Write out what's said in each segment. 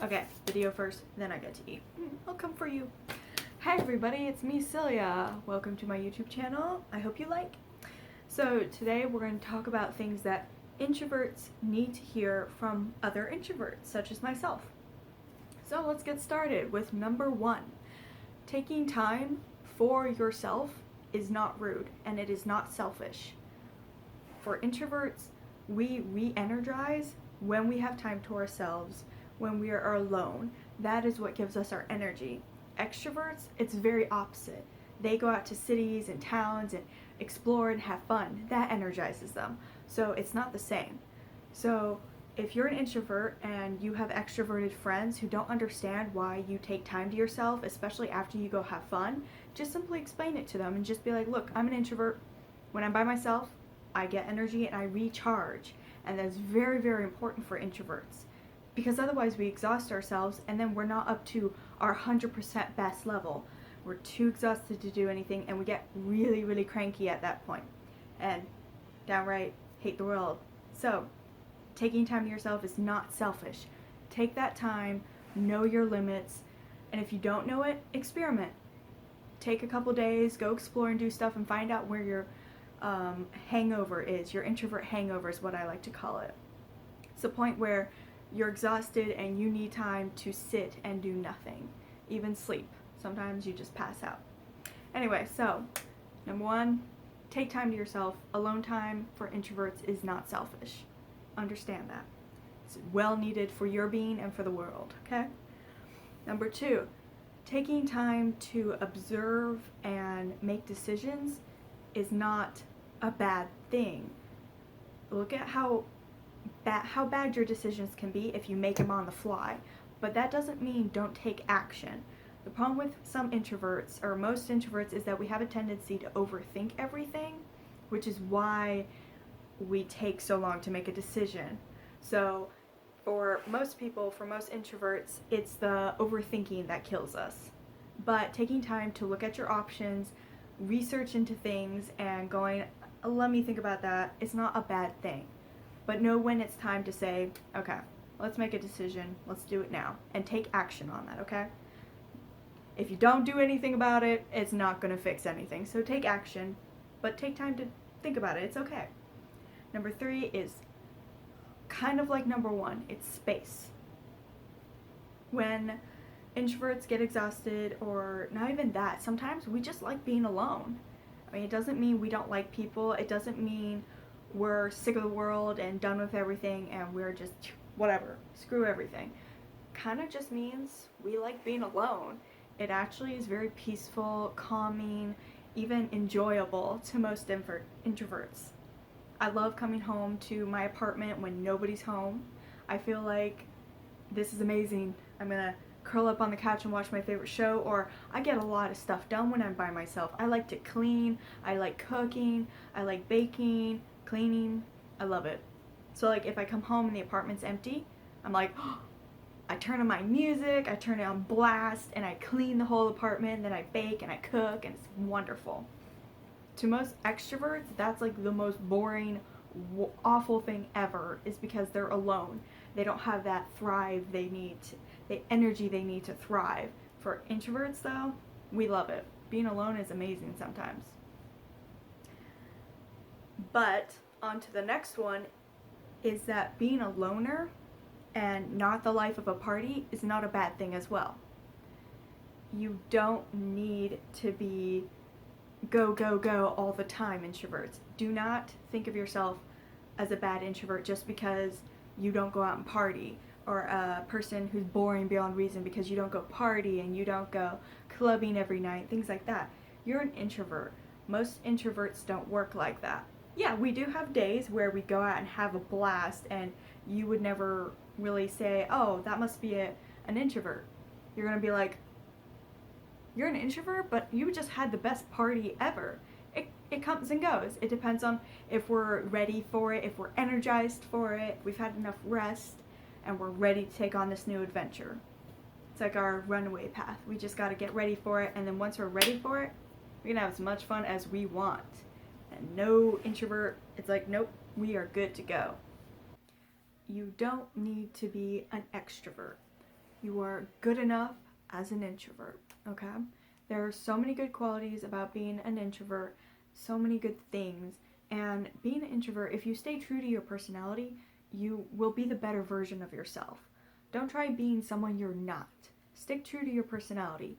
Okay, video first, then I get to eat. I'll come for you. Hi everybody, it's me, Celia. Welcome to my YouTube channel. I hope you like. So today we're going to talk about things that introverts need to hear from other introverts, such as myself. So let's get started with number 1. Taking time for yourself is not rude, and it is not selfish. For introverts, we re-energize when we have time to ourselves, when we are alone. That is what gives us our energy. Extroverts, it's very opposite. They go out to cities and towns and explore and have fun. That energizes them. So it's not the same. So if you're an introvert and you have extroverted friends who don't understand why you take time to yourself, especially after you go have fun, just simply explain it to them and just be like, look, I'm an introvert. When I'm by myself, I get energy and I recharge. And that's very, very important for introverts. Because otherwise we exhaust ourselves and then we're not up to our 100% best level. We're too exhausted to do anything and we get really, really cranky at that point and downright hate the world. So taking time to yourself is not selfish. Take that time, know your limits, and if you don't know it, experiment. Take a couple days, go explore and do stuff and find out where your hangover is. Your introvert hangover is what I like to call it. It's the point where you're exhausted and you need time to sit and do nothing, even sleep. Sometimes you just pass out. Anyway, so number 1, take time to yourself. Alone time for introverts is not selfish. Understand that. It's well needed for your being and for the world, okay? Number 2, taking time to observe and make decisions is not a bad thing. Look at how bad your decisions can be if you make them on the fly, but that doesn't mean don't take action. The problem with some introverts, or most introverts, is that we have a tendency to overthink everything, which is why we take so long to make a decision. So for most people, for most introverts, it's the overthinking that kills us. But taking time to look at your options, research into things, and going, let me think about that, it's not a bad thing. But know when it's time to say, okay, let's make a decision, let's do it now, and take action on that, okay? If you don't do anything about it, it's not going to fix anything. So take action, but take time to think about it, it's okay. Number 3 is kind of like number 1, it's space. When introverts get exhausted, or not even that, sometimes we just like being alone. I mean, it doesn't mean we don't like people, it doesn't mean we're sick of the world and done with everything and we're just whatever, screw everything. Kind of just means we like being alone. It actually is very peaceful, calming, even enjoyable to most introverts. I love coming home to my apartment when nobody's home. I feel like this is amazing. I'm gonna curl up on the couch and watch my favorite show, or I get a lot of stuff done when I'm by myself. I like to clean, I like cooking, I like baking, cleaning. I love it. So like if I come home and the apartment's empty, I'm like, oh, I turn on my music, I turn it on blast, and I clean the whole apartment, and then I bake and I cook, and it's wonderful. To most extroverts, that's like the most boring, awful thing ever, is because they're alone. They don't have that thrive they need, the energy they need to thrive. For introverts though, we love it. Being alone is amazing sometimes. But on to the next one is that being a loner and not the life of a party is not a bad thing as well. You don't need to be go, go, go all the time, introverts. Do not think of yourself as a bad introvert just because you don't go out and party, or a person who's boring beyond reason because you don't go party and you don't go clubbing every night, things like that. You're an introvert. Most introverts don't work like that. Yeah, we do have days where we go out and have a blast, and you would never really say, oh, that must be an introvert. You're gonna be like, you're an introvert, but you just had the best party ever. It comes and goes. It depends on if we're ready for it, if we're energized for it, we've had enough rest, and we're ready to take on this new adventure. It's like our runaway path. We just gotta get ready for it, and then once we're ready for it, we're gonna have as much fun as we want. And no introvert, it's like, nope, we are good to go. You don't need to be an extrovert. You are good enough as an introvert, okay? There are so many good qualities about being an introvert, so many good things. And being an introvert, if you stay true to your personality, you will be the better version of yourself. Don't try being someone you're not. Stick true to your personality.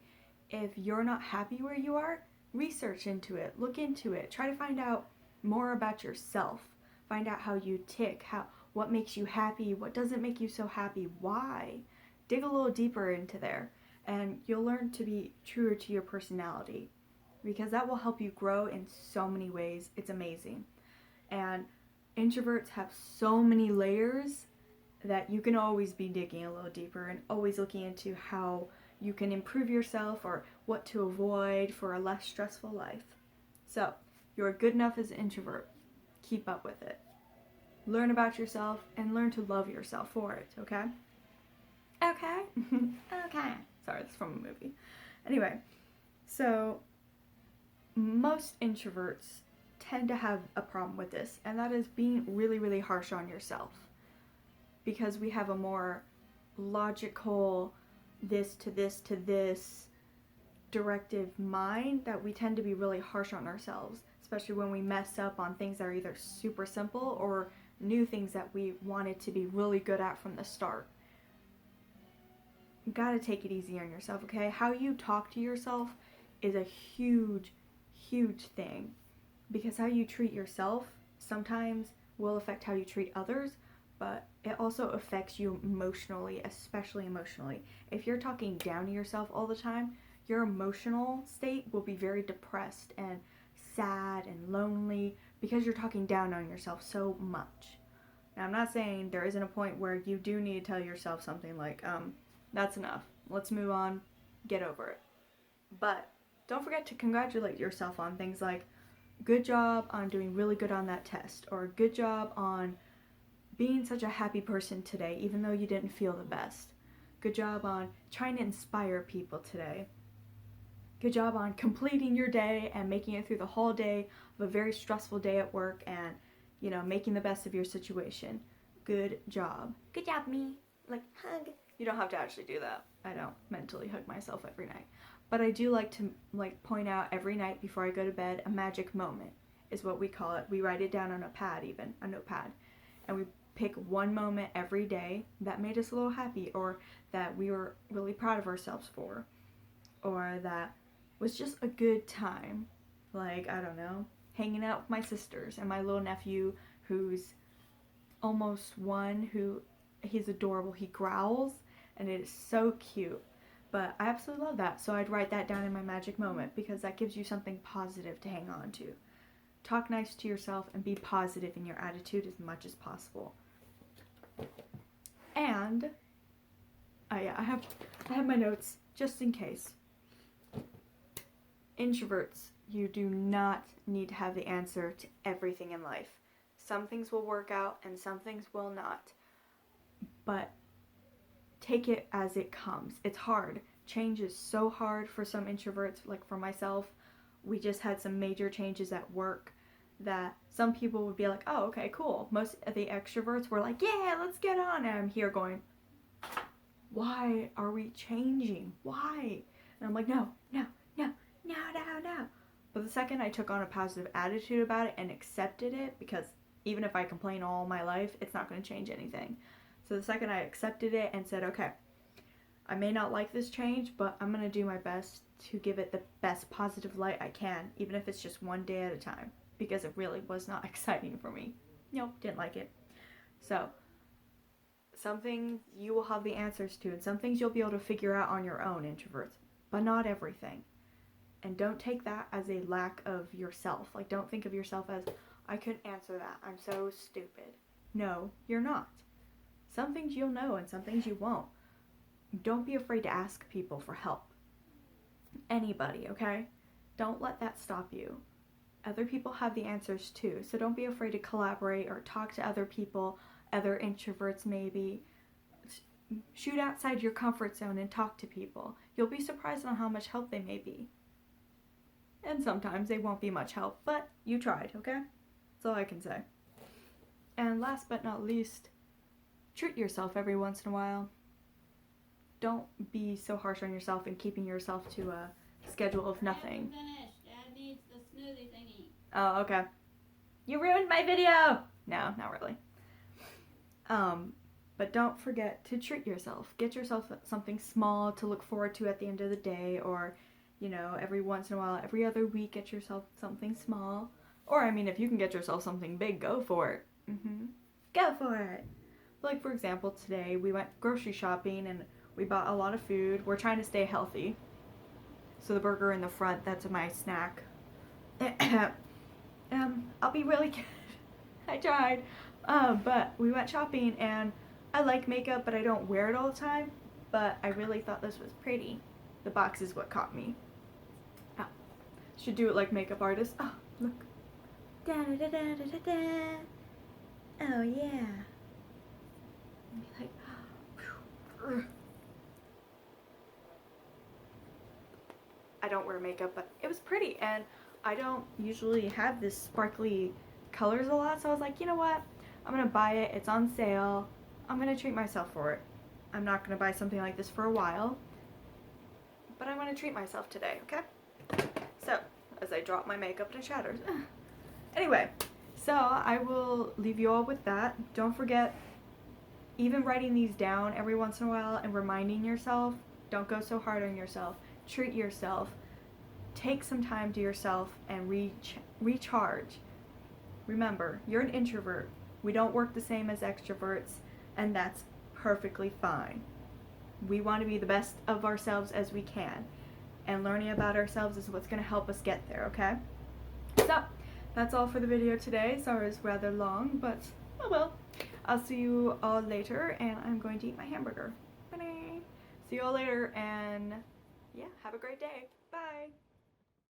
If you're not happy where you are, research into it, look into it, try to find out more about yourself. Find out how you tick, what makes you happy, what doesn't make you so happy, why. Dig a little deeper into there, and you'll learn to be truer to your personality, because that will help you grow in so many ways. It's amazing. And introverts have so many layers that you can always be digging a little deeper and always looking into how you can improve yourself or what to avoid for a less stressful life. So, you're good enough as an introvert. Keep up with it. Learn about yourself and learn to love yourself for it, okay? Okay? Okay. Sorry, that's from a movie. Anyway, so most introverts tend to have a problem with this, and that is being really, really harsh on yourself. Because we have a more logical, this to this to this directive mind, that we tend to be really harsh on ourselves, especially when we mess up on things that are either super simple or new things that we wanted to be really good at from the start. You gotta take it easy on yourself, okay? How you talk to yourself is a huge, huge thing, because how you treat yourself sometimes will affect how you treat others, but it also affects you emotionally, especially emotionally. If you're talking down to yourself all the time, your emotional state will be very depressed and sad and lonely because you're talking down on yourself so much. Now, I'm not saying there isn't a point where you do need to tell yourself something like, that's enough, let's move on, get over it. But don't forget to congratulate yourself on things like, good job on doing really good on that test, or good job on being such a happy person today, even though you didn't feel the best. Good job on trying to inspire people today. Good job on completing your day and making it through the whole day of a very stressful day at work and, making the best of your situation. Good job. Good job, me. Like, hug. You don't have to actually do that. I don't mentally hug myself every night. But I do like to, point out every night before I go to bed, a magic moment is what we call it. We write it down on a notepad. And we pick one moment every day that made us a little happy, or that we were really proud of ourselves for, or that was just a good time. Like, I don't know, hanging out with my sisters and my little nephew who's almost 1, he's adorable. He growls and it is so cute. But I absolutely love that. So I'd write that down in my magic moment, because that gives you something positive to hang on to. Talk nice to yourself and be positive in your attitude as much as possible. And I have my notes just in case. Introverts, you do not need to have the answer to everything in life. Some things will work out and some things will not. But take it as it comes. It's hard. Change is so hard for some introverts, like for myself. We just had some major changes at work that some people would be like, oh, okay, cool. Most of the extroverts were like, yeah, let's get on. And I'm here going, why are we changing? Why? And I'm like, no. But the second I took on a positive attitude about it and accepted it, because even if I complain all my life, it's not going to change anything. So the second I accepted it and said, okay, I may not like this change, but I'm going to do my best to give it the best positive light I can, even if it's just one day at a time, because it really was not exciting for me. Nope, didn't like it. So, some things you will have the answers to, and some things you'll be able to figure out on your own, introverts, but not everything. And don't take that as a lack of yourself. Like, don't think of yourself as, I couldn't answer that, I'm so stupid. No, you're not. Some things you'll know and some things you won't. Don't be afraid to ask people for help. Anybody, okay? Don't let that stop you. Other people have the answers too, so don't be afraid to collaborate or talk to other people, other introverts maybe. Shoot outside your comfort zone and talk to people. You'll be surprised on how much help they may be. And sometimes they won't be much help, but you tried, okay? That's all I can say. And last but not least, treat yourself every once in a while. don't be so harsh on yourself and keeping yourself to a schedule of nothing. Finished. Dad needs the smoothie thingy. Oh, okay. You ruined my video! No, not really. But don't forget to treat yourself. Get yourself something small to look forward to at the end of the day, or, you know, every once in a while, every other week, get yourself something small. Or, I mean, if you can get yourself something big, go for it. Go for it! Like, for example, today we went grocery shopping and we bought a lot of food. We're trying to stay healthy. So the burger in the front, that's my snack. I'll be really good. I tried. But we went shopping and I like makeup, but I don't wear it all the time. But I really thought this was pretty. The box is what caught me. Oh, should do it like makeup artists. Oh, look. Da da da da da da da. Oh yeah. Like, I don't wear makeup, but it was pretty, and I don't usually have this sparkly colors a lot, so I was like, you know what? I'm gonna buy it. It's on sale. I'm gonna treat myself for it. I'm not gonna buy something like this for a while, but I'm gonna treat myself today, okay? So, as I drop my makeup and it shatters. Anyway, so I will leave you all with that. Don't forget, even writing these down every once in a while and reminding yourself, don't go so hard on yourself. Treat yourself. Take some time to yourself and recharge. Remember, you're an introvert. We don't work the same as extroverts, and that's perfectly fine. We want to be the best of ourselves as we can, and learning about ourselves is what's going to help us get there, okay? So, that's all for the video today. Sorry it's rather long, but oh well. I'll see you all later, and I'm going to eat my hamburger. Bye. See you all later, and yeah, have a great day. Bye.